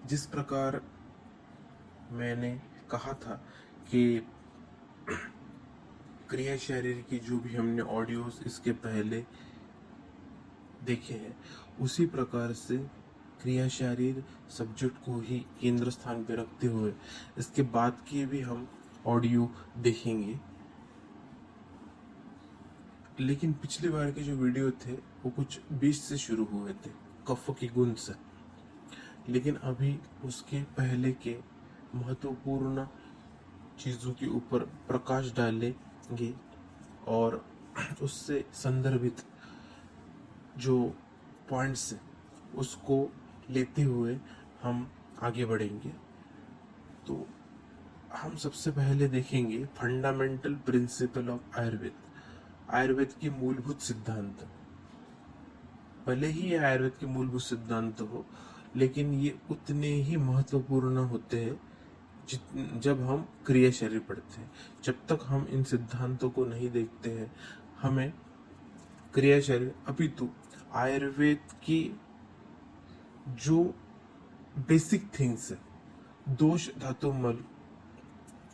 जिस प्रकार मैंने कहा था कि क्रिया शरीर की जो भी हमने ऑडियोज इसके पहले देखे हैं, उसी प्रकार से क्रिया शरीर सब्जेक्ट को ही केंद्र स्थान पे रखते हुए इसके बाद के भी हम ऑडियो देखेंगे। लेकिन पिछली बार के जो वीडियो थे वो कुछ 20 से शुरू हुए थे, कफ की गुंज से। लेकिन अभी उसके पहले के महत्वपूर्ण चीज़ों के ऊपर प्रकाश डालेंगे और उससे संदर्भित जो पॉइंट्स हैं उसको लेते हुए हम आगे बढ़ेंगे। तो हम सबसे पहले देखेंगे fundamental principle of Ayurveda, Ayurveda के मूलभूत सिद्धांत। भले ही ये आयुर्वेद के मूलभूत सिद्धांत हो, लेकिन ये उतने ही महत्वपूर्ण होते हैं जब हम क्रिया शरीर पढ़ते हैं। जब तक हम इन सिद्धांतों को नहीं देखते हैं, हमें क्रिया शरीर अपितु आयुर्वेद की जो बेसिक थिंग्स है, दोष धातु मल,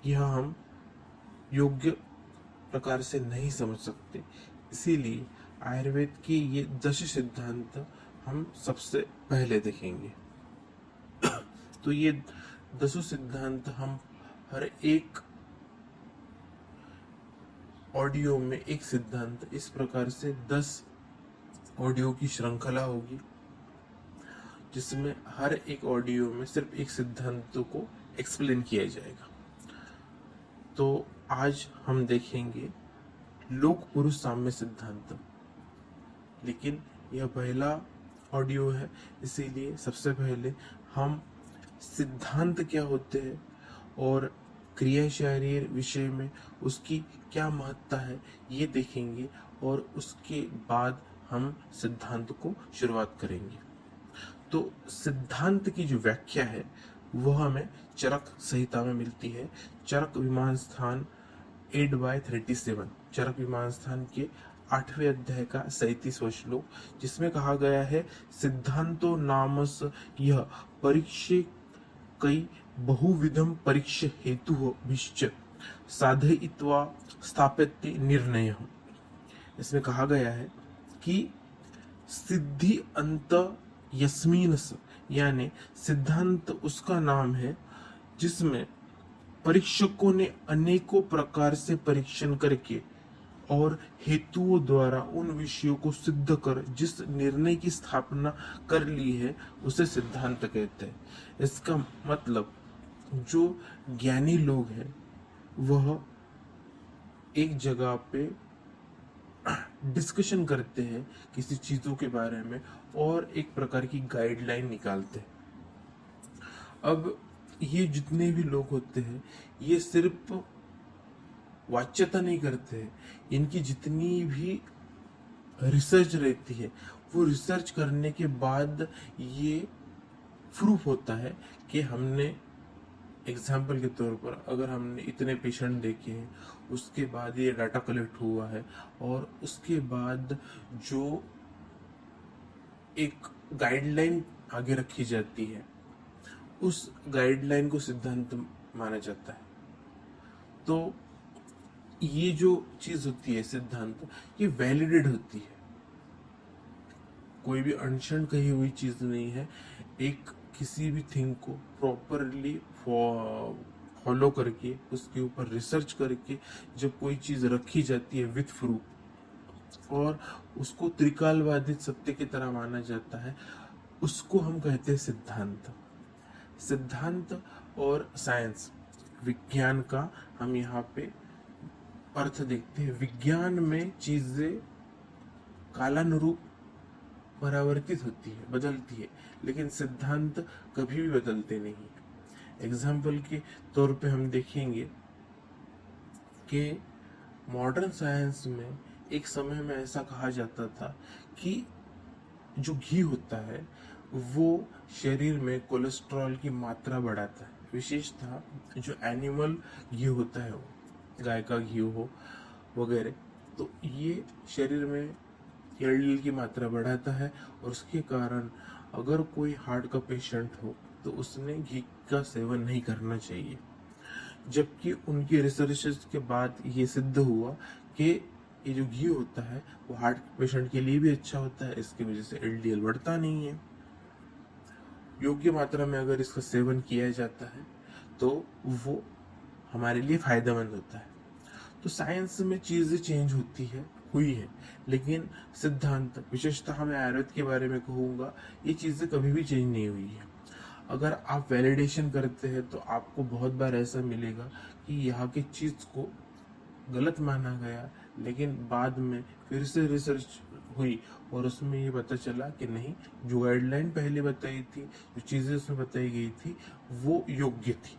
यह हम योग्य प्रकार से नहीं समझ सकते। इसीलिए आयुर्वेद के ये 10 सिद्धांत हम सबसे पहले देखेंगे। तो ये 10 सिद्धांत हम हर एक ऑडियो में एक सिद्धांत, इस प्रकार से 10 ऑडियो की श्रृंखला होगी, जिसमें हर एक ऑडियो में सिर्फ एक सिद्धांत को एक्सप्लेन किया जाएगा। तो आज हम देखेंगे लोक पुरुष साम्य सिद्धांत। लेकिन यह पहला ऑडियो है, इसीलिए सबसे पहले हम सिद्धांत क्या होते हैं और क्रिया शरीर विषय में उसकी क्या महत्ता है ये देखेंगे, और उसके बाद हम सिद्धांत को शुरुआत करेंगे। तो सिद्धांत की जो व्याख्या है वह हमें चरक संहिता में मिलती है। चरक विमान स्थान 8/37, चरक विमान स्थान के 8वें अध्याय का 37वां श्लोक, जिसमें कहा गया है सिद्धांतो नामस यह परीक्षे कई बहुविधम परीक्ष हेतु भिश्च साधयित्वा स्थाप्यते निर्णय। इसमें कहा गया है कि सिद्धि अंत यस्मीनस, यानी सिद्धांत उसका नाम है जिसमें परीक्षकों ने अनेकों प्रकार से परीक्षण करके और हेतुओं द्वारा उन विषयों को सिद्ध कर जिस निर्णय की स्थापना कर ली है उसे सिद्धांत कहते हैं। इसका मतलब जो ज्ञानी लोग हैं वह एक जगह पे डिस्कशन करते हैं किसी चीजों के बारे में और एक प्रकार की गाइडलाइन निकालते हैं। अब ये जितने भी लोग होते हैं ये सिर्फ वाच्यता नहीं करते हैं, इनकी जितनी भी रिसर्च रहती है वो रिसर्च करने के बाद ये प्रूफ होता है कि हमने, एग्जाम्पल के तौर पर अगर हमने इतने पेशेंट देखे हैं, उसके बाद ये डाटा कलेक्ट हुआ है और उसके बाद जो एक गाइडलाइन आगे रखी जाती है उस गाइडलाइन को सिद्धांत माना जाता है। तो ये जो चीज होती है सिद्धांत, ये वैलिडेट होती है, कोई भी अनशन कही हुई चीज नहीं है। एक किसी भी थिंग को प्रॉपरली फॉलो करके उसके ऊपर रिसर्च करके जब कोई चीज रखी जाती है विथ प्रूफ और उसको त्रिकालवादित सत्य की तरह माना जाता है, उसको हम कहते हैं सिद्धांत। सिद्धांत और साइंस, विज्ञान का हम यहाँ पे अर्थ देखते हैं। विज्ञान में चीजें कालानुरूप परावर्तित होती है, बदलती है, लेकिन सिद्धांत कभी भी बदलते नहीं। एग्जाम्पल के तौर पे हम देखेंगे कि मॉडर्न साइंस में एक समय में ऐसा कहा जाता था कि जो घी होता है वो शरीर में कोलेस्ट्रॉल की मात्रा बढ़ाता है, विशेषतः जो एनिमल घी होता है, वो गाय का घी हो वगैरह, तो ये शरीर में एलडीएल की मात्रा बढ़ाता है और उसके कारण अगर कोई हार्ट का पेशेंट हो तो उसने घी का सेवन नहीं करना चाहिए। जबकि उनकी रिसर्च के बाद ये सिद्ध हुआ कि ये जो घी होता है वो हार्ट पेशेंट के लिए भी अच्छा होता है, इसकी वजह से एलडीएल बढ़ता नहीं है। योग्य मात्रा में अगर इसका सेवन किया जाता है तो वो हमारे लिए फायदेमंद होता है। तो साइंस में चीजें चेंज होती है, हुई है, लेकिन सिद्धांत, विशेषतः मैं आयुर्वेद के बारे में कहूंगा, ये चीजें कभी भी चेंज नहीं हुई है। अगर आप वैलिडेशन करते हैं तो आपको बहुत बार ऐसा मिलेगा कि यहाँ की चीज को गलत माना गया, लेकिन बाद में फिर से रिसर्च हुई और उसमें ये पता चला कि नहीं, जो गाइडलाइन पहले बताई थी, जो चीजें उसमें बताई गई थी, वो योग्य थी।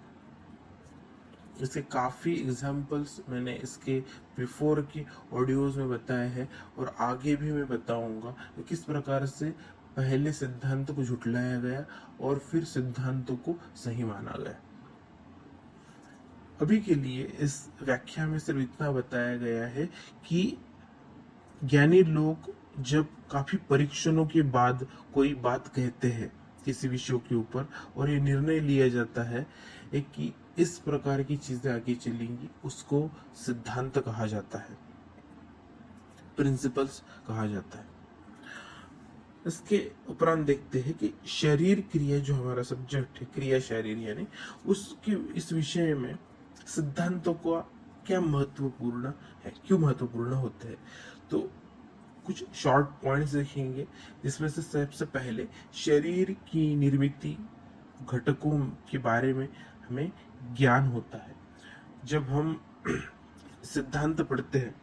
इसके काफ़ी एग्जाम्पल्स मैंने इसके बिफोर की ऑडियोज में बताए हैं और आगे भी मैं बताऊंगा कि किस प्रकार से पहले सिद्धांत को झुटलाया गया और फिर सिद्धांतों को सही माना गया। अभी के लिए इस व्याख्या में सिर्फ इतना बताया गया है कि ज्ञानी लोग जब काफी परीक्षणों के बाद कोई बात कहते हैं किसी विषय के ऊपर और ये निर्णय लिया जाता है कि इस प्रकार की चीजें आगे चलेंगी, उसको सिद्धांत कहा जाता है, प्रिंसिपल्स कहा जाता है। इसके उपरांत देखते हैं कि शरीर क्रिया, जो हमारा सब्जेक्ट है क्रिया शरीर, यानी उसके इस विषय में सिद्धांतों का क्या महत्वपूर्ण है, क्यों महत्वपूर्ण होते हैं। तो कुछ शॉर्ट पॉइंट्स देखेंगे, जिसमें से सबसे पहले शरीर की निर्मित घटकों के बारे में हमें ज्ञान होता है। जब हम सिद्धांत पढ़ते हैं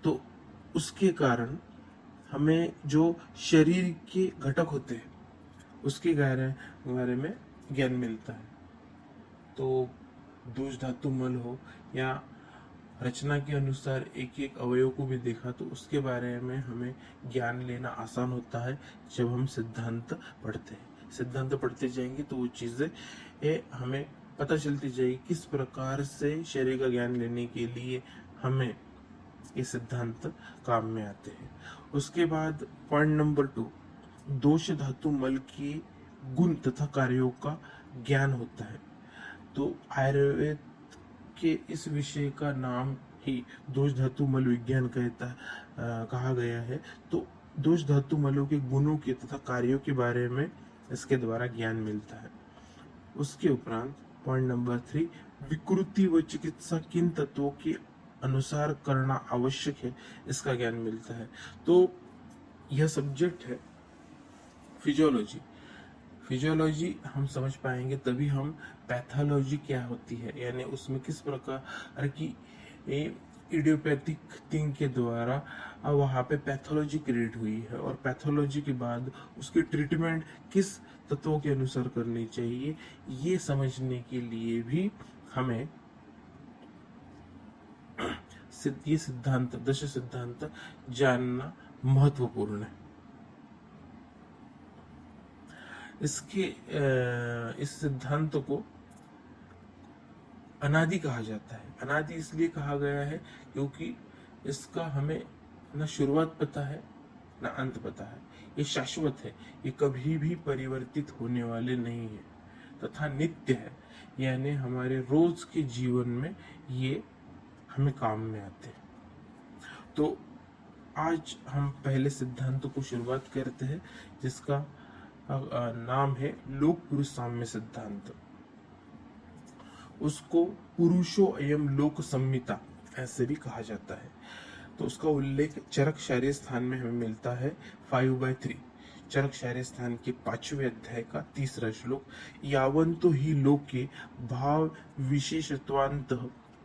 तो उसके कारण हमें जो शरीर के घटक होते हैं उसके बारे में ज्ञान मिलता है। तो दूष धातु मल हो या रचना के अनुसार एक एक अवयव को भी देखा तो उसके बारे में हमें ज्ञान लेना आसान होता है जब हम सिद्धांत पढ़ते हैं। सिद्धांत पढ़ते जाएंगे तो वो चीजें हमें पता चलती जाएगी किस प्रकार से शरीर का ज्ञान लेने के लिए हमें ये सिद्धांत काम में आते हैं। उसके बाद पॉइंट नंबर 2, दोष धातु मल की गुण तथा कार्यों का ज्ञान होता है। तो आयुर्वेद के इस विषय का नाम ही दोष धातु मल विज्ञान कहा गया है। तो दोष धातु मलों के गुणों के तथा कार्यों के बारे में इसके द्वारा ज्ञान मिलता है। उसके उपरांत पॉइंट नंबर 3, विकृति व चिकित्सा किन तत्वों के अनुसार करना आवश्यक है, इसका ज्ञान मिलता है। तो यह सब्जेक्ट है फिजियोलॉजी। फिजियोलॉजी हम समझ पाएंगे तभी हम पैथोलॉजी क्या होती है, यानी उसमें किस प्रकार की इडियोपैथिक थिंग के द्वारा वहाँ पे पैथोलॉजी क्रिएट हुई है और पैथोलॉजी के बाद उसकी ट्रीटमेंट किस तत्वों के अनुसार करनी चाहिए, ये समझने के लिए भी हमें ये सिद्धांत, दश सिद्धांत जानना महत्वपूर्ण है। इस सिद्धांत को अनादि कहा जाता है। अनादि इसलिए कहा गया है क्योंकि इसका हमें न शुरुआत पता है न अंत पता है। ये शाश्वत है, ये कभी भी परिवर्तित होने वाले नहीं है तथा नित्य है, यानी हमारे रोज के जीवन में ये हमें काम में आते हैं। तो आज हम पहले सिद्धांत को शुरुआत करते हैं, जिसका नाम है लोक पुरुष साम्य सिद्धांत। उसको पुरुषो अयम लोक संहिता ऐसे भी कहा जाता है। तो उसका उल्लेख चरक शारीर स्थान में हमें मिलता है 5/3। चरक शारीर स्थान के 5वें अध्याय का 3रा श्लोक, यावंतो ही लोके भाव विशेषत्वांत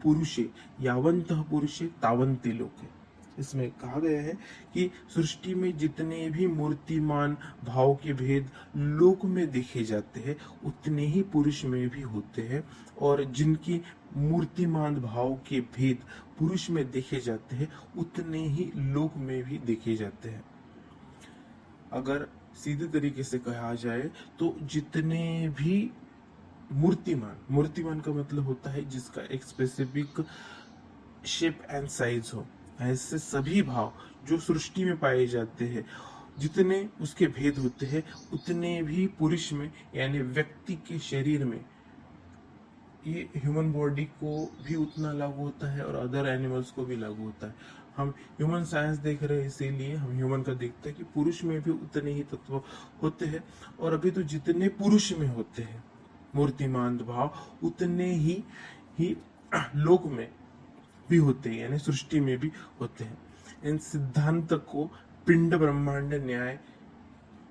पुरुषे यावंत पुरुषे तावंते लोके। इसमें कहा गया है कि सृष्टि में जितने भी मूर्तिमान भाव के भेद लोक में देखे जाते हैं उतने ही पुरुष में भी होते हैं, और जिनकी मूर्तिमान भाव के भेद पुरुष में देखे जाते हैं उतने ही लोक में भी देखे जाते हैं। अगर सीधे तरीके से कहा जाए तो जितने भी मूर्तिमान का मतलब होता है जिसका एक स्पेसिफिक शेप एंड साइज हो, ऐसे सभी भाव जो सृष्टि में पाए जाते हैं जितने उसके भेद होते हैं उतने भी पुरुष में यानी व्यक्ति के शरीर में ये ह्यूमन बॉडी को भी उतना लागू होता है और अदर एनिमल्स को भी लागू होता है। हम ह्यूमन साइंस देख रहे हैं इसीलिए हम ह्यूमन का देखते हैं कि पुरुष में भी उतने ही तत्व होते हैं और अभी तो जितने पुरुष में होते हैं मूर्तिमान भाव उतने ही लोक में भी होते हैं यानी सृष्टि में भी होते हैं। इन सिद्धांत को पिंड ब्रह्मांड न्याय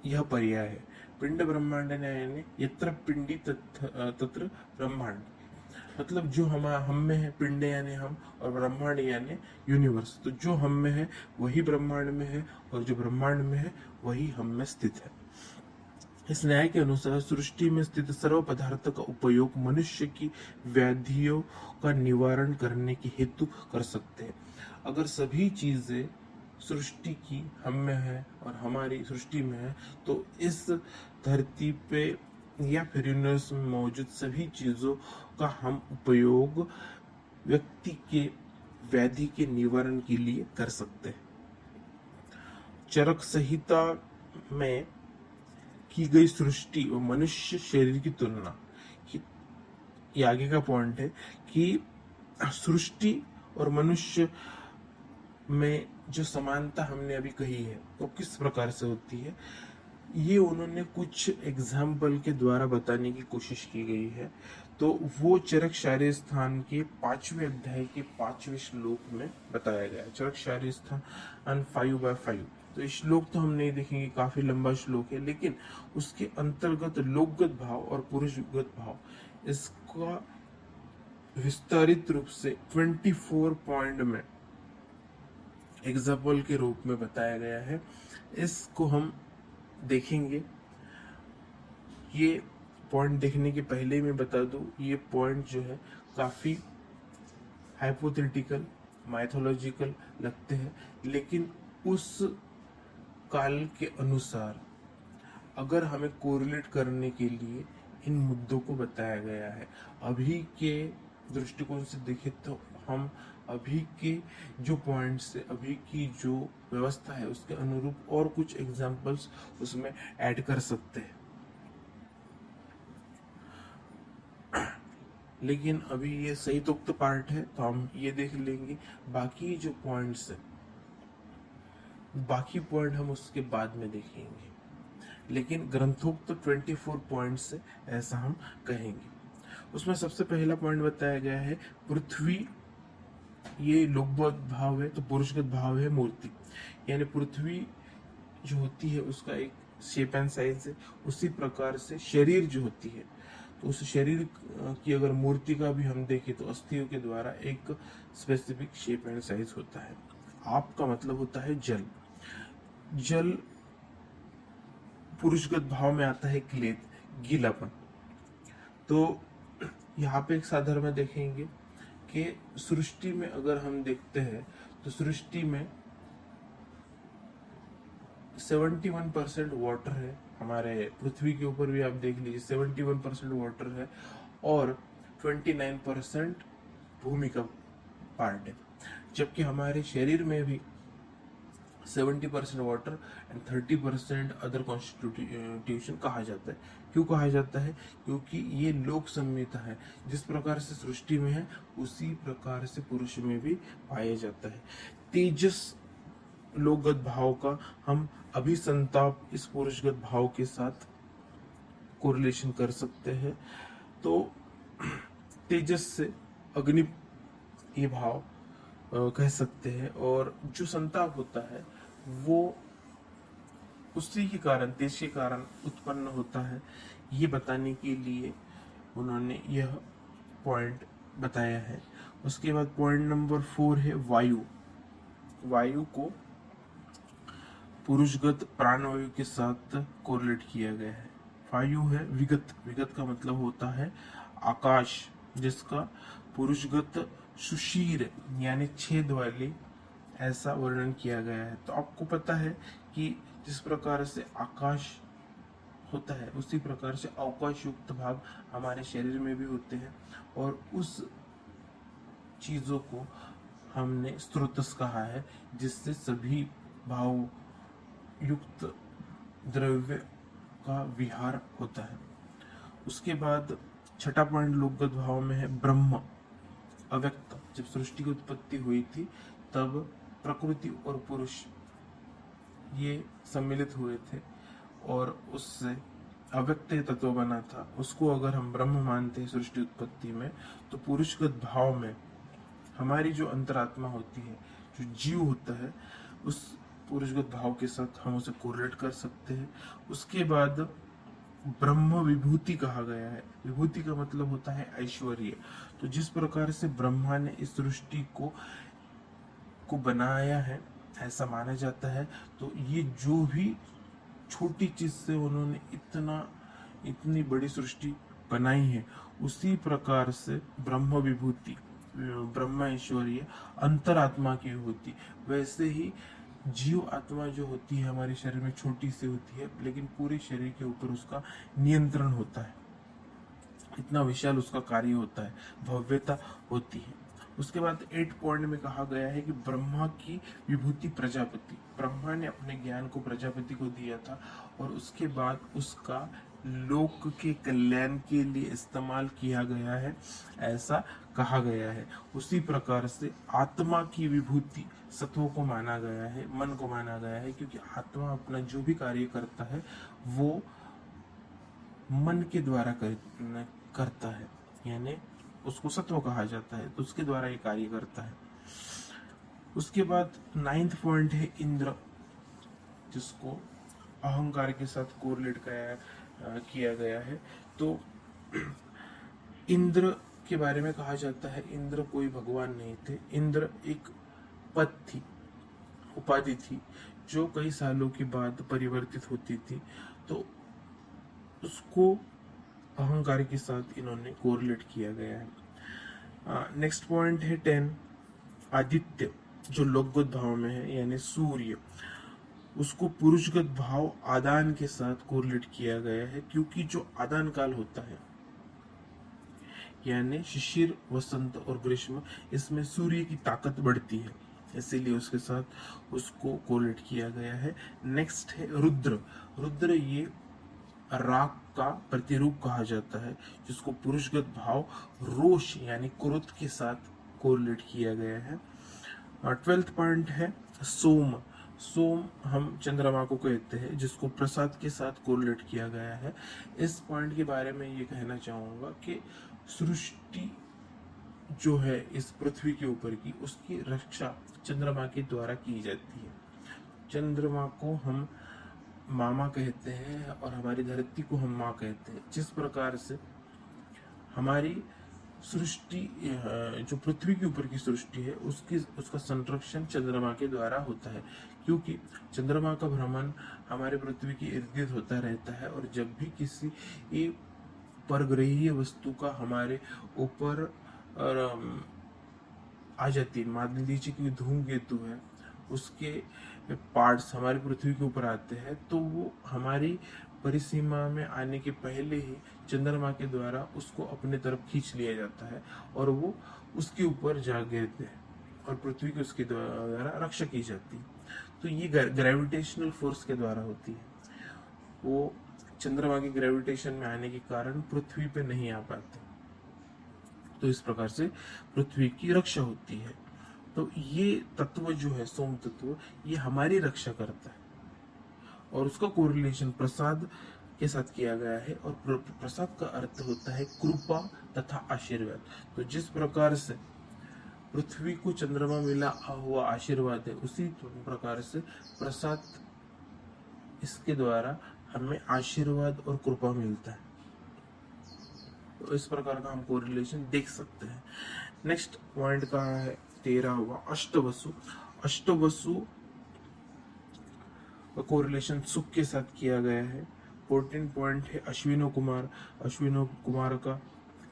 यह पर्याय है। पिंड ब्रह्मांड न्याय यानी यत्र पिंडी तत्र ब्रह्मांड, मतलब जो हम में है पिंड यानी हम और ब्रह्मांड यानी यूनिवर्स, तो जो हम में है वही ब्रह्मांड में है और जो ब्रह्मांड में है वही हम में स्थित है। इस न्याय के अनुसार सृष्टि में स्थित सर्व पदार्थ का उपयोग मनुष्य की व्याधियों का निवारण करने के हेतु कर सकते हैं। अगर सभी चीजें सृष्टि की हम में है और हमारी सृष्टि में है तो इस धरती पे या फिर यूनिवर्स में मौजूद सभी चीजों का हम उपयोग व्यक्ति के व्याधि के निवारण के लिए कर सकते हैं। चरक संहिता में की गई सृष्टि और मनुष्य शरीर की तुलना, ये आगे का पॉइंट है कि सृष्टि और मनुष्य में जो समानता हमने अभी कही है वो किस प्रकार से होती है, ये उन्होंने कुछ एग्जाम्पल के द्वारा बताने की कोशिश की गई है। तो वो चरक शारीर स्थान के 5वें अध्याय के 5वें श्लोक में बताया गया है। चरक शारीर स्थान 5/5। तो इस श्लोक तो हम नहीं देखेंगे, काफी लंबा श्लोक है, लेकिन उसके अंतर्गत लोकगत भाव और पुरुषगत भाव इसका विस्तारित रूप से 24 पॉइंट में एग्जाम्पल के रूप में बताया गया है। इसको हम देखेंगे। ये पॉइंट देखने के पहले मैं बता दूं, ये पॉइंट जो है काफी हाइपोथेटिकल माइथोलॉजिकल लगते हैं, लेकिन उस काल के अनुसार अगर हमें कोरिलेट करने के लिए इन मुद्दों को बताया गया है। अभी के दृष्टिकोण से देखें तो हम अभी के जो पॉइंट्स है, अभी की जो व्यवस्था है उसके अनुरूप और कुछ एग्जांपल्स उसमें ऐड कर सकते हैं। लेकिन अभी ये सही तुक्त पार्ट है तो हम ये देख लेंगे। बाकी जो पॉइंट्स है, बाकी पॉइंट हम उसके बाद में देखेंगे, लेकिन ग्रंथोक्त 24 पॉइंट से ऐसा हम कहेंगे। उसमें सबसे पहला पॉइंट बताया गया है पृथ्वी, ये लोकगत भाव है तो पुरुषगत भाव है मूर्ति, यानी पृथ्वी जो होती है उसका एक शेप एंड साइज है। उसी प्रकार से शरीर जो होती है तो उस शरीर की अगर मूर्ति का भी हम देखें तो अस्थियों के द्वारा एक स्पेसिफिक शेप एंड साइज होता है। आपका मतलब होता है जल। जल पुरुषगत भाव में आता है क्लेद, गीलापन। तो यहाँ पे एक साधर्म में देखेंगे कि सृष्टि में अगर हम देखते हैं तो सृष्टि में 71% वाटर है। हमारे पृथ्वी के ऊपर भी आप देख लीजिए 71% वाटर है और 29% भूमि का पार्ट है, जबकि हमारे शरीर में भी 70% वाटर एंड 30% अदर कॉन्स्टिट्यूशन कहा जाता है। क्यों कहा जाता है? क्योंकि ये लोक संहिता है, जिस प्रकार से सृष्टि में है उसी प्रकार से पुरुष में भी पाया जाता है। तेजस लोकगत भाव का हम अभिसंताप इस पुरुषगत भाव के साथ कोरिलेशन कर सकते हैं। तो तेजस से अग्नि ये भाव कह सकते हैं, और जो संताप होता है वो उसी के कारण, तेज के कारण उत्पन्न होता है। ये बताने के लिए उन्होंने यह पॉइंट बताया है। उसके बाद पॉइंट नंबर 4 है वायु। वायु को पुरुषगत प्राणवायु के साथ कोरिलेट किया गया है। वायु है विगत, विगत का मतलब होता है आकाश, जिसका पुरुषगत सुशीर यानी छेद वाली ऐसा वर्णन किया गया है। तो आपको पता है कि जिस प्रकार से आकाश होता है उसी प्रकार से अवकाश युक्त भाग हमारे शरीर में भी होते हैं, और उस चीजों को हमने स्रोतस कहा है, जिससे सभी भाव युक्त द्रव्य का विहार होता है। उसके बाद छठा पॉइंट लोकगत भाव में है ब्रह्म अव्यक्त। जब सृष्टि की उत्पत्ति हुई थी तब प्रकृति और पुरुष ये सम्मिलित हुए थे और उससे अव्यक्त तत्व बना था। उसको अगर हम ब्रह्म मानते हैं सृष्टि उत्पत्ति में, तो पुरुषगत भाव में हमारी जो अंतरात्मा होती है, जो जीव होता है, उस पुरुषगत भाव के साथ हम उसे कोरिलेट कर सकते हैं। उसके बाद ब्रह्म विभूति कहा गया है। विभूति का मतलब होता है ऐश्वर्य। तो जिस प्रकार से ब्रह्मा ने इस सृष्टि को बनाया है, ऐसा माना जाता है, तो ये जो भी छोटी चीज से उन्होंने इतनी बड़ी सृष्टि बनाई है, उसी प्रकार से ब्रह्म विभूति, ब्रह्म ऐश्वर्य अंतरात्मा की होती। वैसे ही जीव आत्मा जो होती है हमारे शरीर में छोटी सी होती है, लेकिन पूरे शरीर के ऊपर उसका नियंत्रण होता है। इतना विशाल उसका कार्य होता है, भव्यता होती है। उसके बाद 8 पॉइंट में कहा गया है कि ब्रह्मा की विभूति प्रजापति। ब्रह्मा ने अपने ज्ञान को प्रजापति को दिया था और उसके बाद उसका लोक के कल्याण के लिए इस्तेमाल किया गया है, ऐसा कहा गया है। उसी प्रकार से आत्मा की विभूति सत्वों को माना गया है, मन को माना गया है, क्योंकि आत्मा अपना जो भी कार्य करता है वो मन के द्वारा करता है, यानी उसको सत्व कहा जाता है, तो उसके द्वारा ये कार्य करता है। उसके बाद 9th पॉइंट है इंद्र, जिसको अहंकार के साथ कोरिलेट किया गया है। तो इंद्र के बारे में कहा जाता है, इंद्र कोई भगवान नहीं थे। इंद्र एक पद थी, उपाधि थी, जो कई सालों के बाद परिवर्तित होती थी। तो उसको अहंकार के साथ इन्होंने कोरिलेट किया गया है। नेक्स्ट पॉइंट है 10 आदित्य, जो लोकगत भाव में है, यानी सूर्य। उसको पुरुषगत भाव आदान के साथ कोरिलेट किया गया है, क्योंकि जो आदान काल होता है, यानी शिशिर, वसंत और ग्रीष्म, इसमें सूर्य की ताकत बढ़ती है, इसीलिए उसके साथ उसको कोरिलेट किया गया है। नेक्स्ट है रुद्र। रुद्र ये राग का प्रतिरूप कहा जाता है, जिसको पुरुषगत भाव रोष यानी क्रोध के साथ कोरिलेट किया गया है। 12th पॉइंट है सोम। सोम हम चंद्रमा को कहते हैं, जिसको प्रसाद के साथ कोरिलेट किया गया है। इस पॉइंट के बारे में ये कहना चाहूंगा कि सृष्टि जो है इस पृथ्वी के ऊपर की, उसकी रक्षा चंद्रमा के द्वारा की जाती है। चंद्रमा को हम मामा कहते हैं और हमारी धरती को हम माँ कहते हैं। जिस प्रकार से हमारी सृष्टि, जो पृथ्वी के ऊपर की सृष्टि है, उसका संरक्षण चंद्रमा के द्वारा होता है, क्योंकि चंद्रमा का भ्रमण हमारे पृथ्वी के इर्द गिर्द होता रहता है। और जब भी किसी परग्रहीय वस्तु का हमारे ऊपर आ जाती है, मान लीजिए कि धूमकेतु है, उसके पार्ट्स हमारी पृथ्वी के ऊपर आते हैं, तो वो हमारी परिसीमा में आने के पहले ही चंद्रमा के द्वारा उसको अपने तरफ खींच लिया जाता है और वो उसके ऊपर जा गिरते हैं और पृथ्वी की उसके द्वारा रक्षा की जाती है। तो ये ग्रेविटेशनल फोर्स के द्वारा होती है। वो चंद्रमा के ग्रेविटेशन में आने के कारण पृथ्वी पे नहीं आ पाते, तो इस प्रकार से पृथ्वी की रक्षा होती है। तो ये तत्व जो है सोम तत्व, ये हमारी रक्षा करता है और उसका कोरिलेशन प्रसाद के साथ किया गया है। और प्रसाद का अर्थ होता है कृपा तथा आशीर्वाद। तो जिस प्रकार से पृथ्वी को चंद्रमा मिला हुआ आशीर्वाद है, उसी प्रकार से प्रसाद, इसके द्वारा हमें आशीर्वाद और कृपा मिलता है। तो इस प्रकार का हम कोरिलेशन देख सकते हैं। नेक्स्ट पॉइंट कहा है 13वां अष्टवसु। अष्टवसु कोरिलेशन सुख के साथ किया गया है। 14 पॉइंट है अश्विनो कुमार। अश्विनो कुमार का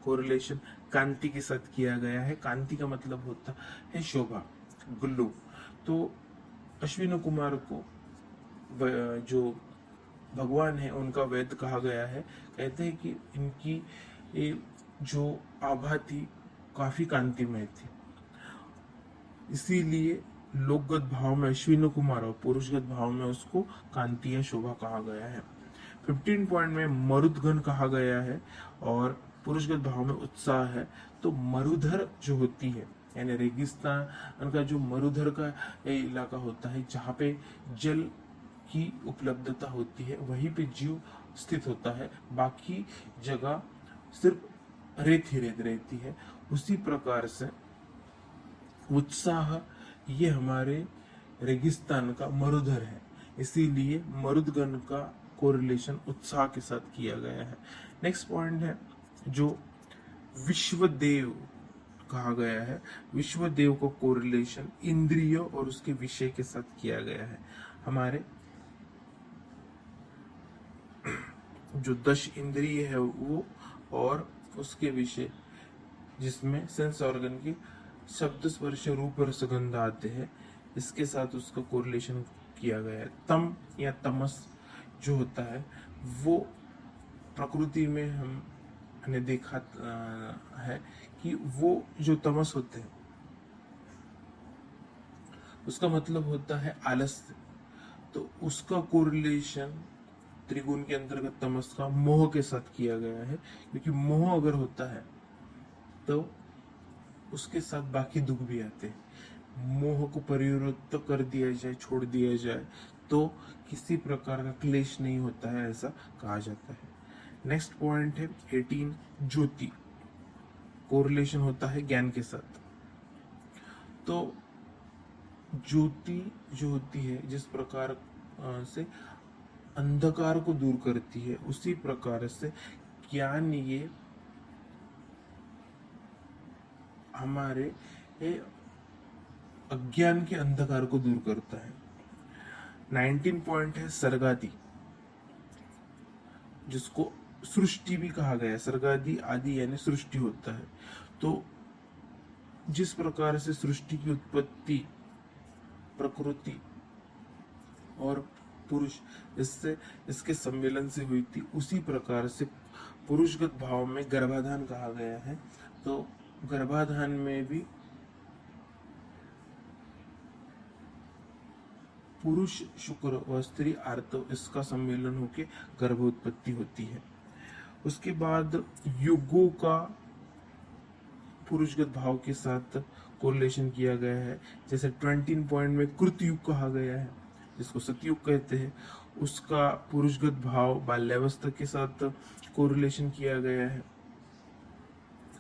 कोरिलेशन कांति के साथ किया गया है। कांति का मतलब होता है शोभा, ग्लो। तो अश्विनो कुमार को जो भगवान है उनका वेद कहा गया है। कहते हैं कि इनकी जो आभा थी काफी कांतिमय थी, इसीलिए लोकगत भाव में अश्विनी कुमार और पुरुषगत भाव में उसको कांति या शोभा कहा गया है। 15 पॉइंट में मरुदगण कहा गया है और पुरुषगत भाव में उत्साह है। तो मरुधर जो होती है यानी रेगिस्तान का जो मरुधर का इलाका होता है जहाँ पे जल की उपलब्धता होती है वहीं पे जीव स्थित होता है, बाकी जगह सिर्फ रेत ही रेत रहती है। उसी प्रकार से उत्साह ये हमारे रेगिस्तान का मरुधर है, इसीलिए मरुदगण का कोरिलेशन उत्साह के साथ किया गया है। नेक्स्ट पॉइंट है जो विश्वदेव कहा गया है। विश्वदेव को कोरिलेशन इंद्रिय और उसके विषय के साथ किया गया है। हमारे जो 10 इंद्रिय है वो और उसके विषय जिसमें सेंस ऑर्गन की शब्द स्पर्श रूप और सुगंध आते हैं, इसके साथ उसका कोरिलेशन किया गया है। तम या तमस जो होता है वो प्रकृति में हमने देखा है कि वो जो तमस होते हैं उसका मतलब होता है आलस्य। तो उसका कोरिलेशन त्रिगुण के अंतर्गत तमस का मोह के साथ किया गया है, क्योंकि मोह अगर होता है तो उसके साथ बाकी दुख भी आते हैं। मोह को परिवर्तित कर दिया जाए, छोड़ दिया जाए तो किसी प्रकार का क्लेश नहीं होता है, ऐसा कहा जाता है। नेक्स्ट पॉइंट है 18 ज्योति, कोरिलेशन होता है ज्ञान के साथ। तो ज्योति जो होती है जिस प्रकार से अंधकार को दूर करती है, उसी प्रकार से ज्ञान ये हमारे अज्ञान के अंधकार को दूर करता है। 19 पॉइंट है सर्गादि, जिसको सृष्टि भी कहा गया है। सर्गादि आदि यानी सृष्टि होता है। तो जिस प्रकार से सृष्टि की उत्पत्ति प्रकृति और पुरुष इससे इसके सम्मेलन से हुई थी, उसी प्रकार से पुरुषगत भाव में गर्भाधान कहा गया है। तो गर्भाधान में भी पुरुष शुक्र व स्त्री आर्तव इसका सम्मेलन होकर गर्भोत्पत्ति होती है। उसके बाद युगों का पुरुषगत भाव के साथ कोरिलेशन किया गया है। जैसे 20 पॉइंट में कृतयुग कहा गया है, जिसको सतयुग कहते हैं, उसका पुरुषगत भाव बाल्यावस्था के साथ कोरिलेशन किया गया है।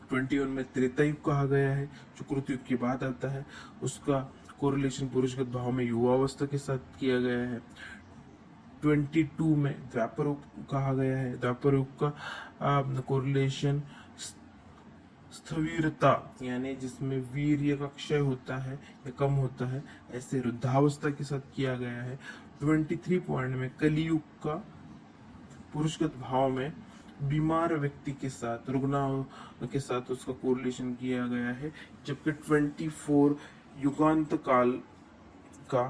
21 में त्रेतायुग कहा गया है, जो कृतयुग के बाद आता है, उसका कोरिलेशन पुरुषगत भाव में युवावस्था के साथ किया गया है। 22 में द्वापर युग कहा गया है, द्वापर युग का कोरिलेशन स्थविरता यानी जिसमें वीर्य का क्षय होता है या कम होता है, ऐसे वृद्धावस्था के साथ किया गया है। 23 पॉइंट में कलियुग का पुरुषगत भाव में बीमार व्यक्ति के साथ, रुग्ण के साथ उसका कोरिलेशन किया गया है, जबकि 24 युगांत काल का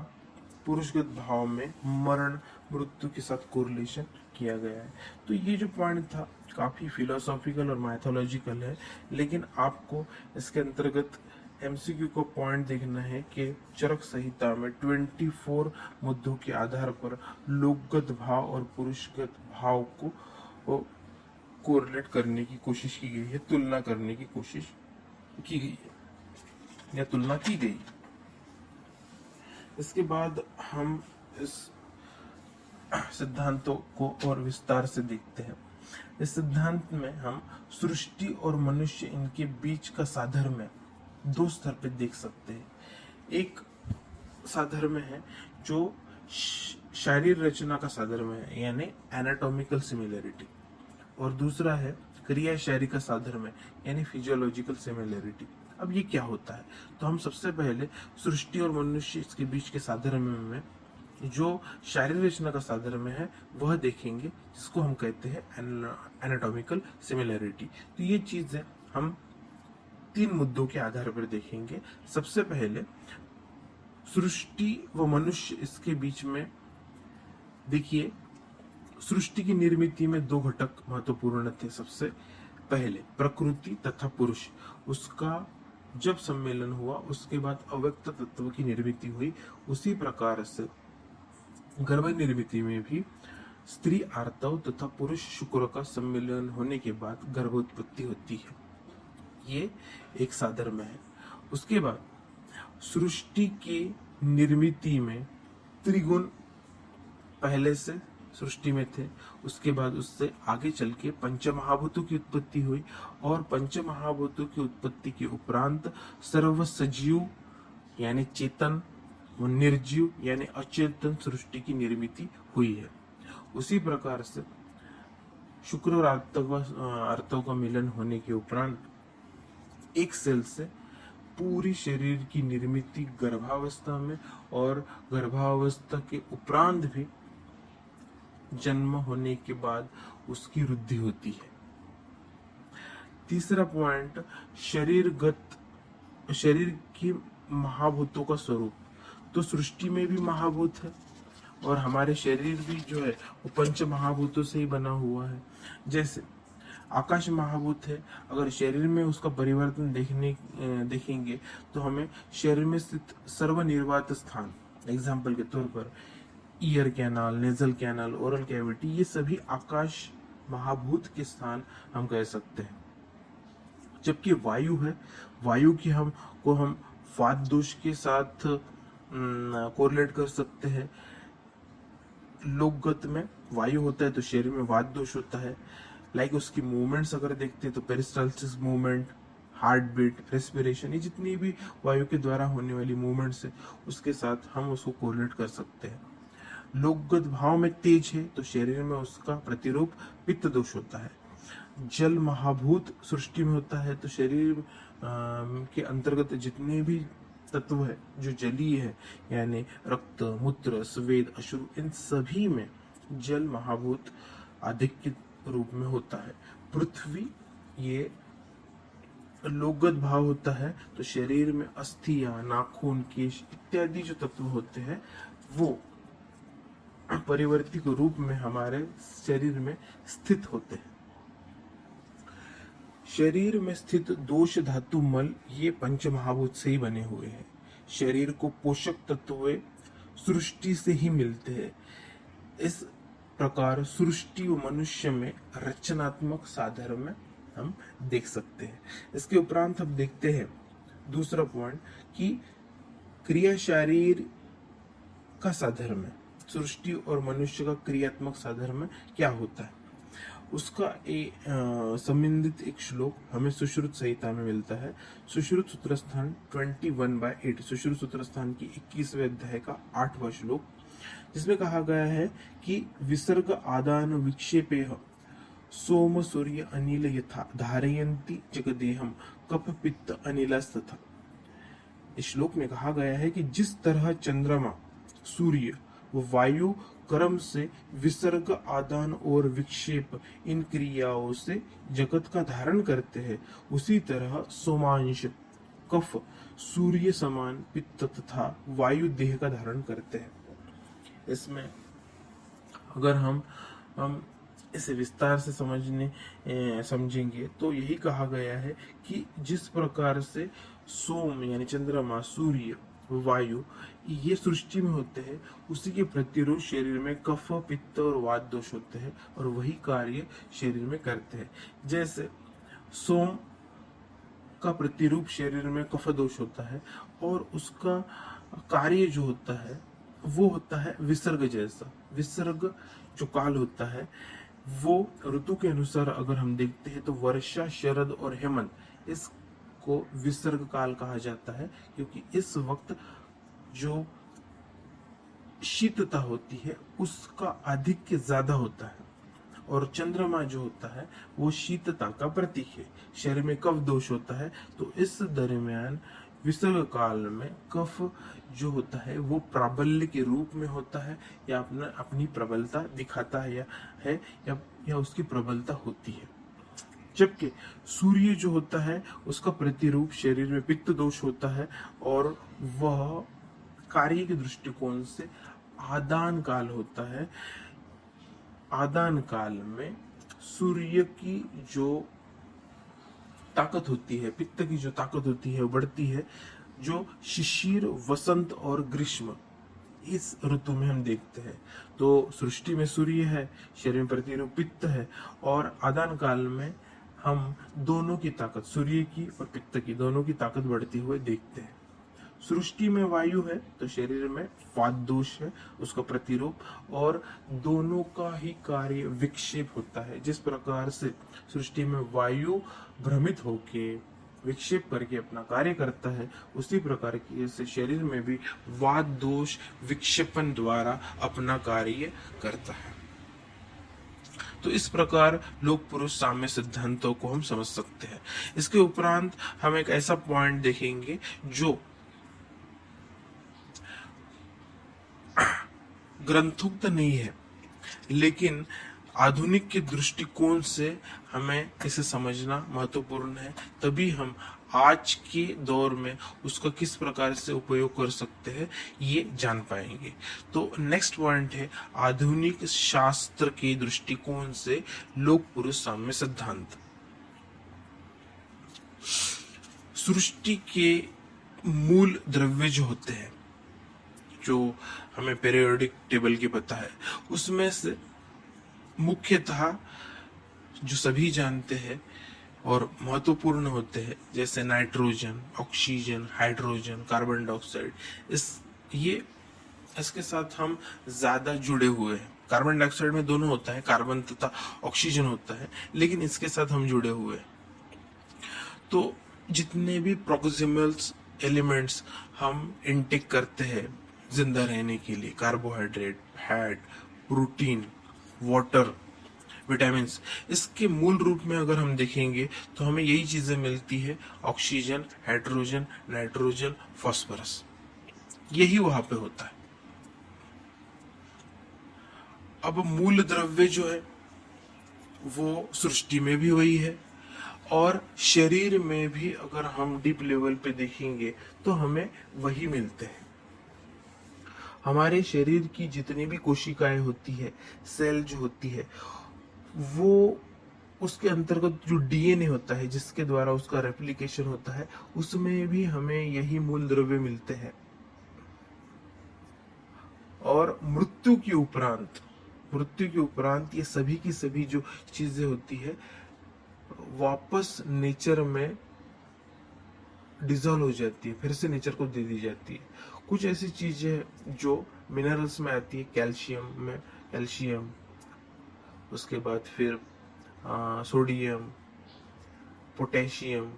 पुरुषगत भाव में मरण मृत्यु के साथ कोरिलेशन किया गया है। तो ये जो पॉइंट था काफी फिलोसॉफिकल और मैथोलॉजिकल है, लेकिन आपको इसके अंतर्गत एमसीक्यू को पॉइंट देखना है कि चरक संहिता में 24 मुद्दों के आधार पर लोकगत भाव और पुरुषगत भाव को कोरिलेट करने की कोशिश की गई है, तुलना करने की कोशिश की गई है या तुलना की गई। इसके बाद हम इस सिद्धांतों को और विस्तार से देखते हैं। इस सिद्धांत में हम सृष्टि और मनुष्य इनके बीच का साधर्म्य दो स्तर पे देख सकते हैं। एक साधर्म्य है जो शारीर रचना का साधर्म्य है यानी एनाटॉमिकल सिमिलरिटी, और दूसरा है क्रिया शारी का साधर्म्य यानी फिजियोलॉजिकल सिमिलरिटी। अब ये क्या होता है, तो हम सबसे पहले सृष्टि और मनुष्य इसके बीच के साधर्म्य में जो शारीरिक रचना का साधर्म्य है वह देखेंगे, जिसको हम कहते हैं एनाटॉमिकल सिमिलरिटी। तो ये चीजें हम 3 मुद्दों के आधार पर देखेंगे। सबसे पहले सृष्टि व मनुष्य, इसके बीच में देखिए सृष्टि की निर्मिति में 2 घटक महत्वपूर्ण थे। सबसे पहले प्रकृति तथा पुरुष, उसका जब सम्मेलन हुआ उसके बाद अव्यक्त तत्व की निर्मिति हुई। उसी प्रकार से गर्भ निर्मिति में भी स्त्री आर्तव तथा पुरुष शुक्र का सम्मेलन होने के बाद गर्भोत्पत्ति होती है। ये एक साधर्म है। उसके बाद सृष्टि की निर्मिति में त्रिगुण पहले से सृष्टि में थे। उसके बाद उससे आगे चल के पंचमहाभूतों की उत्पत्ति हुई और पंचमहाभूतों की उत्पत्ति के उपरांत सर्व सजीव यानी चेतन व निर्जीव यानी अचेतन सृष्टि की निर्मिति हुई है। उसी प्रकार से शुक्र और आर्तव का मिलन होने के उपरांत एक सेल से पूरी शरीर की निर्मिति गर्भावस्था में और गर्भावस्था के उपरांत भी जन्म होने के बाद उसकी वृद्धि होती है। तीसरा पॉइंट शरीर की महाभूतों का स्वरूप। तो सृष्टि में भी महाभूत है और हमारे शरीर भी जो है वो पंच महाभूतों से ही बना हुआ है। जैसे आकाश महाभूत है, अगर शरीर में उसका परिवर्तन देखेंगे तो हमें शरीर में स्थित सर्वनिर्वात स्थान, एग्जाम्पल के तौर per ear canal, nasal canal, oral cavity, ये सभी आकाश महाभूत के स्थान हम कह सकते हैं। जबकि वायु है, वायु की हम वात दोष के साथ कोरिलेट कर सकते हैं। लोकगत में वायु होता है तो शरीर में वात दोष होता है। लाइक उसकी मूवमेंट्स अगर देखते हैं तो peristalsis movement, heartbeat, respiration, ये जितनी भी वायु के द्वारा होने वाली मूवमेंट्स है उसके साथ हम उसको कोरिलेट कर सकते हैं। लोकगत भाव में तेज है तो शरीर में उसका प्रतिरूप पित्त दोष होता है। जल महाभूत सृष्टि में होता है तो शरीर के अंतर्गत जितने भी तत्व है जो जलीय है यानी रक्त, मूत्र, स्वेद, अश्रु, इन सभी में जल महाभूत आधिक्य रूप में होता है। पृथ्वी ये लोकगत भाव होता है तो शरीर में अस्थियां, नाखून, केश इत्यादि जो तत्व होते हैं वो परिवर्तित रूप में हमारे शरीर में स्थित होते हैं। शरीर में स्थित दोष, धातु, मल ये पंच महाभूत से ही बने हुए हैं। शरीर को पोषक तत्व सृष्टि से ही मिलते हैं। इस प्रकार सृष्टि व मनुष्य में रचनात्मक साधर्म हम देख सकते हैं। इसके उपरांत हम देखते हैं दूसरा पॉइंट कि क्रिया शरीर का साधर्म है। सृष्टि और मनुष्य का क्रियात्मक साधर्म क्या होता है उसका संबंधित एक श्लोक हमें सुश्रुत संहिता में मिलता है। सुश्रुत सूत्रस्थान 21/8, सुश्रुत सूत्रस्थान की 21वें अध्याय का 8वां श्लोक, जिसमें कहा गया है कि विसर्ग आदान विक्षेपेह सोम सूर्य अनिल यथा धारयन्ति जगदेहम कफ पित्त अनिलस्तथा। इस श्लोक में कहा गया है कि जिस तरह चंद्रमा, सूर्य व वायु क्रम से विसर्ग, आदान और विक्षेप इन क्रियाओं से जगत का धारण करते हैं, उसी तरह सोमांश, कफ सूर्य समान पित्त तथा वायु देह का धारण करते हैं। इसमें अगर हम इसे विस्तार से समझेंगे तो यही कहा गया है कि जिस प्रकार से सोम यानी चंद्रमा, सूर्य, वायु ये सृष्टि में होते हैं, उसी के प्रतिरूप शरीर में कफ, पित्त और वात दोष होते हैं और वही कार्य शरीर में करते हैं। जैसे सोम का प्रतिरूप शरीर में कफ दोष होता है और उसका कार्य जो होता है वो होता है विसर्ग जैसा। विसर्ग जो काल होता है वो ऋतु के अनुसार अगर हम देखते हैं तो वर्षा, शरद और हेमंत इसको विसर्ग काल कहा जाता है, क्योंकि इस वक्त जो शीतता होती है उसका आधिक्य ज्यादा होता है और चंद्रमा जो होता है वो शीतता का प्रतीक है। शरीर में कफ दोष होता है तो इस दरमियान विसर्ग काल में कफ जो होता है वो प्राबल्य के रूप में होता है या अपनी प्रबलता दिखाता है या उसकी प्रबलता होती है। जबकि सूर्य जो होता है उसका प्रतिरूप शरीर में पित्त दोष होता है और वह कार्य के दृष्टिकोण से आदान काल होता है। आदान काल में सूर्य की जो ताकत होती है, पित्त की जो ताकत होती है वो बढ़ती है, जो शिशिर, वसंत और ग्रीष्म इस ऋतु में हम देखते हैं। तो सृष्टि में सूर्य है, शरीर में प्रतिरूप पित्त है, और आदान काल में हम दोनों की ताकत, सूर्य की और पित्त की, दोनों की ताकत बढ़ती हुए देखते हैं। सृष्टि में वायु है तो शरीर में वात दोष है, उसका प्रतिरूप, और दोनों का ही कार्य विक्षेप होता है। जिस प्रकार से सृष्टि में वायु भ्रमित होके विक्षेप करके अपना कार्य करता है, उसी प्रकार की ऐसे शरीर में भी वात दोष विक्षेपण द्वारा अपना कार्य करता है। तो इस प्रकार लोक पुरुष साम्य सिद्धांतों को हम समझ सकते हैं। इसके उपरांत हम एक ऐसा पॉइंट देखेंगे जो ग्रंथोक्त नहीं है, लेकिन आधुनिक के दृष्टिकोण से हमें इसे समझना महत्वपूर्ण है, तभी हम आज के दौर में उसका किस प्रकार से उपयोग कर सकते हैं ये जान पाएंगे। तो नेक्स्ट पॉइंट है आधुनिक शास्त्र के दृष्टिकोण से लोक पुरुष साम्य सिद्धांत। सृष्टि के मूल द्रव्य जो होते हैं, जो हमें पीरियोडिक टेबल की पता है, उसमें से मुख्यतः जो सभी जानते हैं और महत्वपूर्ण होते हैं, जैसे nitrogen, oxygen, hydrogen, carbon dioxide, इसके साथ हम ज्यादा जुड़े हुए हैं। कार्बन डाइऑक्साइड में दोनों होता है, कार्बन तथा ऑक्सीजन होता है, लेकिन इसके साथ हम जुड़े हुए हैं। तो जितने भी प्रोक्सिमल्स एलिमेंट्स हम इनटेक करते हैं जिंदा रहने के लिए, carbohydrate, fat, protein, water, vitamin, इसके मूल रूप में अगर हम देखेंगे तो हमें यही चीजें मिलती है, ऑक्सीजन, हाइड्रोजन, नाइट्रोजन, फास्फोरस, यही वहां पे होता है। अब मूल द्रव्य जो है वो सृष्टि में भी वही है, और शरीर में भी अगर हम डीप लेवल पे देखेंगे तो हमें वही मिलते हैं। हमारे शरीर की जितनी भी कोशिकाएं होती है, सेल जो होती है, वो उसके अंतर्गत जो डीएनए होता है जिसके द्वारा उसका रेप्लिकेशन होता है, उसमें भी हमें यही मूल द्रव्य मिलते हैं। और मृत्यु के उपरांत ये सभी की सभी जो चीजें होती है वापस नेचर में डिजोल्व हो जाती है, फिर से नेचर को दे दी जाती है। कुछ ऐसी चीजें जो मिनरल्स में आती है, कैल्शियम, उसके बाद फिर सोडियम, पोटेशियम,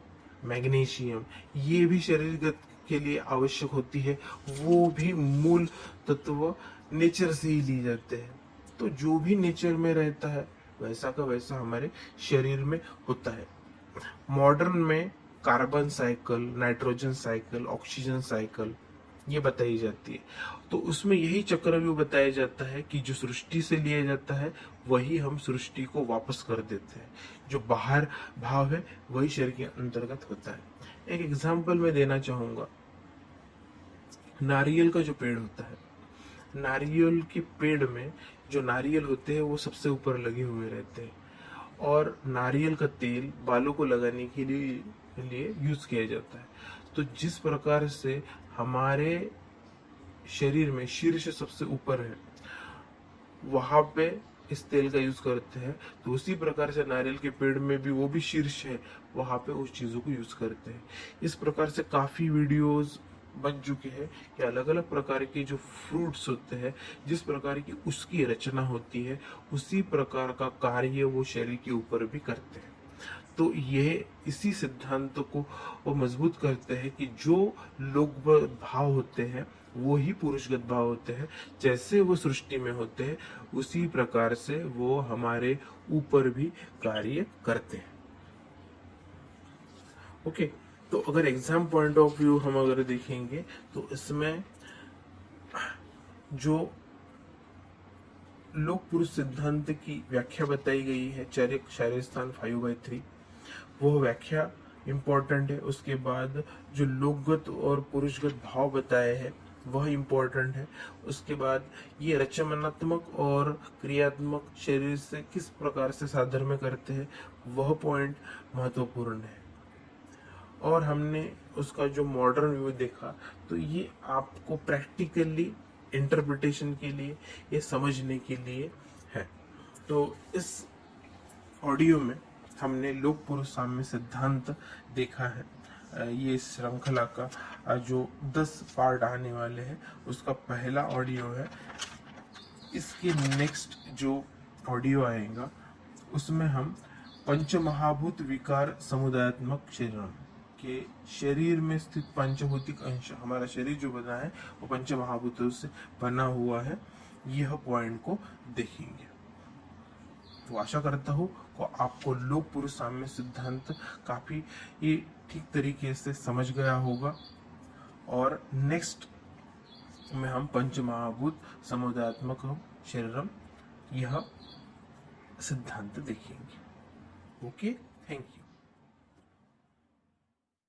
मैग्नीशियम, ये भी शरीर के लिए आवश्यक होती है, वो भी मूल तत्व नेचर से ही ली जाते हैं। तो जो भी नेचर में रहता है वैसा का वैसा हमारे शरीर में होता है। मॉडर्न में carbon cycle, nitrogen cycle, oxygen cycle ये बताई जाती है। तो उसमें यही चक्रव्यूह बताया जाता है कि जो सृष्टि से लिया जाता है वही हम सृष्टि को वापस कर देते हैं, जो बाहर भाव है वही शरीर के अंतर्गत होता है। एक एग्जाम्पल मैं देना चाहूंगा, नारियल का जो पेड़ होता है, नारियल के पेड़ में जो नारियल होते हैं वो सबसे ऊपर लगे हुए रहते हैं, और नारियल का तेल बालों को लगाने के लिए यूज किया जाता है। तो जिस प्रकार से हमारे शरीर में शीर्ष सबसे ऊपर है, वहां पे इस तेल का यूज करते हैं, तो उसी प्रकार से नारियल के पेड़ में भी वो भी शीर्ष है, वहां पे उस चीजों को यूज करते हैं। इस प्रकार से काफी वीडियोस बन चुके हैं कि अलग अलग प्रकार के जो फ्रूट्स होते हैं, जिस प्रकार की उसकी रचना होती है, उसी प्रकार का कार्य वो शरीर के ऊपर भी करते हैं। तो यह इसी सिद्धांत को वो मजबूत करते हैं कि जो लोक भाव होते हैं वो ही पुरुषगत भाव होते हैं। जैसे वो सृष्टि में होते हैं उसी प्रकार से वो हमारे ऊपर भी कार्य करते हैं। ओके, तो अगर एग्जाम पॉइंट ऑफ व्यू हम अगर देखेंगे तो इसमें जो लोक पुरुष सिद्धांत की व्याख्या बताई गई है, चरिक शारीरस्थान 5/3, वो व्याख्या इम्पोर्टेंट है। उसके बाद जो लोकगत और पुरुषगत भाव बताए हैं वह इम्पोर्टेंट है। उसके बाद ये रचनात्मक और क्रियात्मक शरीर से किस प्रकार से साधर्म्य करते हैं वह पॉइंट महत्वपूर्ण है। और हमने उसका जो मॉडर्न व्यू देखा, तो ये आपको प्रैक्टिकली इंटरप्रिटेशन के लिए, ये समझने के लिए है। तो इस ऑडियो में हमने लोक पुरुष साम्य सिद्धांत देखा है। ये श्रृंखला का जो 10 पार्ट आने वाले हैं उसका पहला ऑडियो है। इसके नेक्स्ट जो ऑडियो आएगा उसमें हम पंचमहाभूत विकार समुदायात्मक शरीरम के शरीर में स्थित पंचभौतिक अंश, हमारा शरीर जो बना है वो पंचमहाभूतों से बना हुआ है, यह पॉइंट को देखेंगे। तो आशा करता हूँ को आपको लोक पुरुष साम्य सिद्धांत काफी ये ठीक तरीके से समझ गया होगा। और नेक्स्ट में हम पंचमहाभूत समुदायात्मक शरीरम यह सिद्धांत देखेंगे। Okay, thank you.